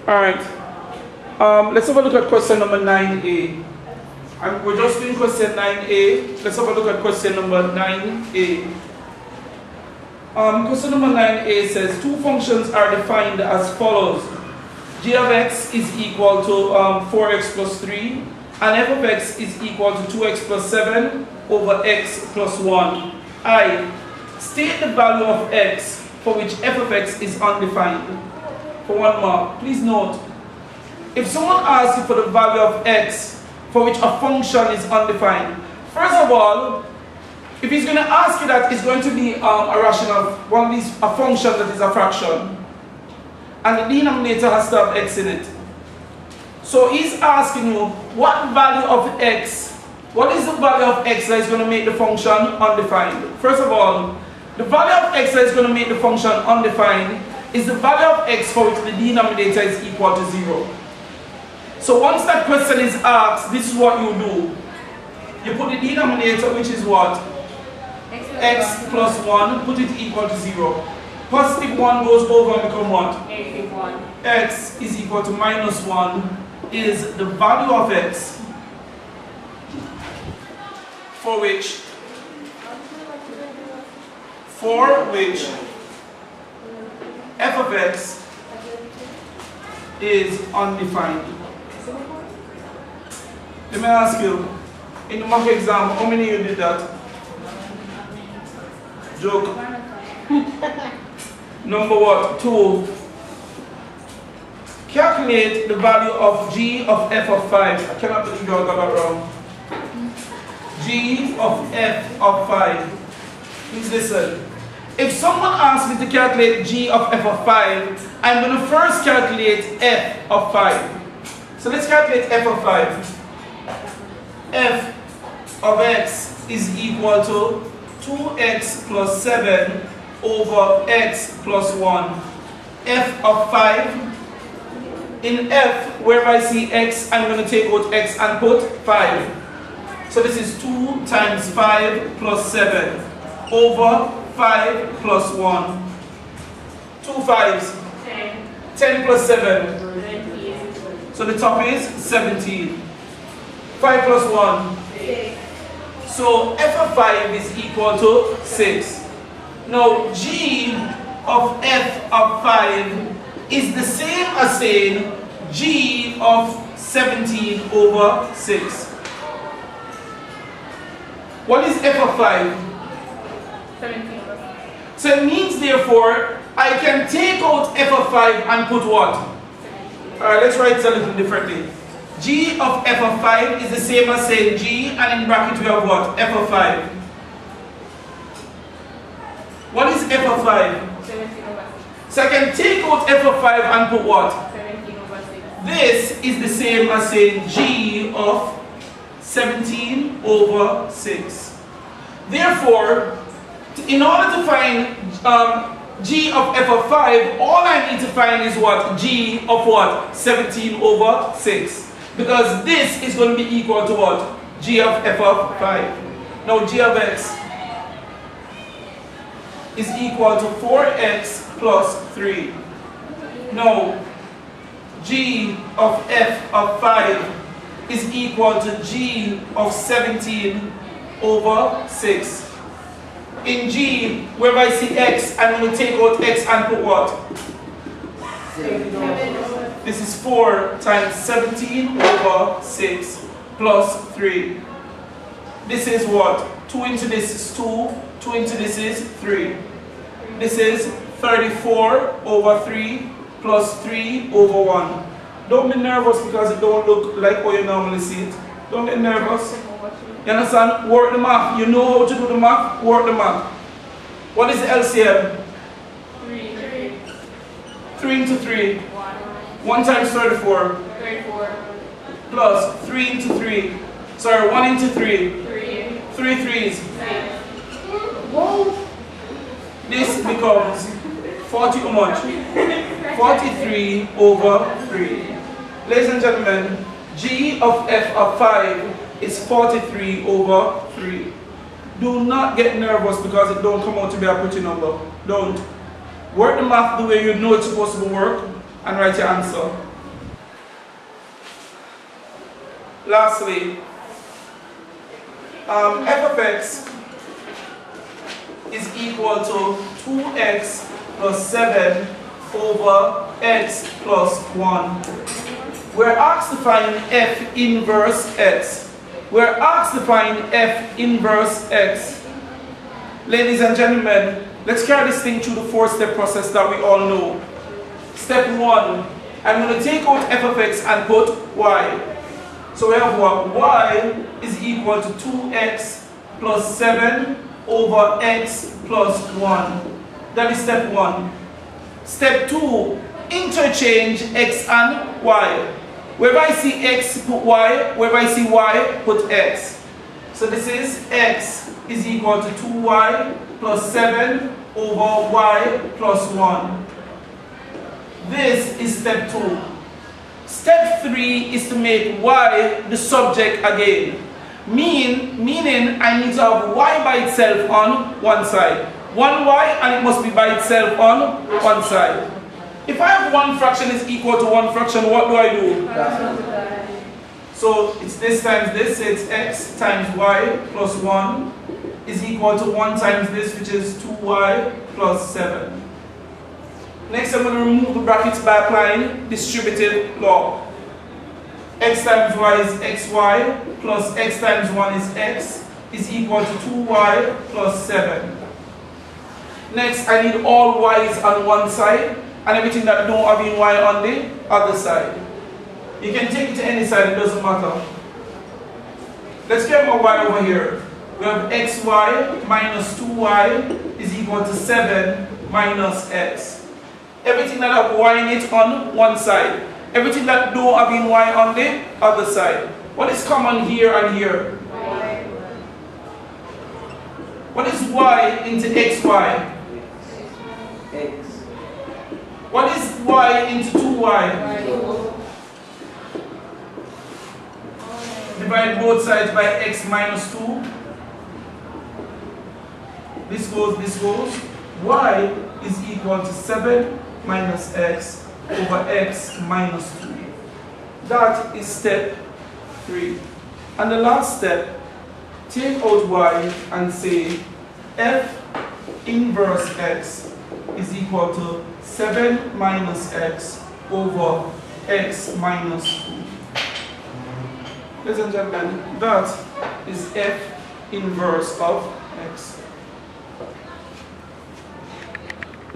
Alright, let's have a look at question number 9a. And we're just doing question 9a. Let's have a look at question number 9a. Question number 9a says two functions are defined as follows. G of x is equal to 4x plus 3, and f of x is equal to 2x plus 7 over x plus 1. I. State the value of x for which f of x is undefined. For 1 mark. Please note, if someone asks you for the value of x for which a function is undefined, first of all, if he's going to ask you that, it's going to be a rational, a function that is a fraction, and the denominator has to have x in it. So he's asking you what value of x, what is the value of x that is going to make the function undefined? First of all, the value of x that is going to make the function undefined is the value of x for which the denominator is equal to 0. So once that question is asked, this is what you do. You put the denominator, which is what? X plus 1, put it equal to 0. Positive 1 goes over and become what? Negative 1. X is equal to minus 1 is the value of x for which f of x is undefined. Let me ask you, in the mock exam, how many of you did that? Joke. Number what? 2. Calculate the value of g of f of 5. I cannot believe you all got that wrong. G of f of 5. Please listen. If someone asks me to calculate g of f of 5, I'm going to first calculate f of 5. So let's calculate f of 5. F of x is equal to 2x plus 7 over x plus 1. F of 5. In f, wherever I see x, I'm going to take out x and put 5. So this is 2 times 5 plus 7 over 5 plus 1. 2 5s. 10. 10 plus 7. 19. So the top is 17. 5 plus 1. 6. So f of 5 is equal to 6. Now g of f of 5 is the same as saying g of 17 over 6. What is f of 5? 17. So it means therefore I can take out f of 5 and put what? Alright, let's write it a little differently. G of f of 5 is the same as saying g, and in bracket we have what? F of 5. What is f of 5? 17 over 6. So I can take out f of 5 and put what? 17 over 6. This is the same as saying g of 17 over 6. Therefore, in order to find g of f of 5, all I need to find is what? G of what? 17 over 6. Because this is going to be equal to what? G of f of 5. Now g of x is equal to 4x plus 3. Now g of f of 5 is equal to g of 17 over 6. In g, wherever I see x, I'm going to take out x and put what? 7. This is 4 times 17 over 6 plus 3. This is what? 2 into this is 2, 2 into this is 3. This is 34 over 3 plus 3 over 1. Don't be nervous because it don't look like how you normally see it. Don't get nervous. You understand? Work the math. You know how to do the math? Work the math. What is the LCM? 3. 3 into 3. 1 times 34. 34. Plus 3 into 3. Sorry, 1 into 3. 3. 3 threes. 6. This becomes 40 how much? 43 over 3. Ladies and gentlemen, G of f of 5 is 43 over 3. Do not get nervous because it don't come out to be a pretty number. Don't. Work the math the way you know it's supposed to work and write your answer. lastly, f of x is equal to 2x plus 7 over x plus 1. We're asked to find f inverse x. We're asked to find f inverse x. Ladies and gentlemen, let's carry this thing through the 4-step process that we all know. Step 1, I'm going to take out f of x and put y. So we have what? Y is equal to 2x plus 7 over x plus 1. That is step 1. Step 2, interchange x and y. Wherever I see x, put y. Wherever I see y, put x. So this is x is equal to 2y plus 7 over y plus 1. This is step 2. Step 3 is to make y the subject again. Meaning I need to have y by itself on one side. One y and it must be by itself on one side. If I have one fraction is equal to one fraction, what do I do? So it's this times this, it's x times y plus 1 is equal to 1 times this, which is 2y plus 7. Next I'm going to remove the brackets by applying distributive law. X times y is xy plus x times 1 is x is equal to 2y plus 7. Next I need all y's on one side and everything that don't have in y on the other side. You can take it to any side, it doesn't matter. Let's get my y over here. We have xy minus 2y is equal to 7 minus x. Everything that have y in it on one side. Everything that don't have in y on the other side. What is common here and here? Y. What is y into xy? X. What is y into 2y? Divide both sides by x minus 2. This goes, y is equal to 7 minus x over x minus 2. That is step 3. And the last step, take out y and say f inverse x is equal to 7 minus x over x minus 2. Ladies and gentlemen, that is f inverse of x.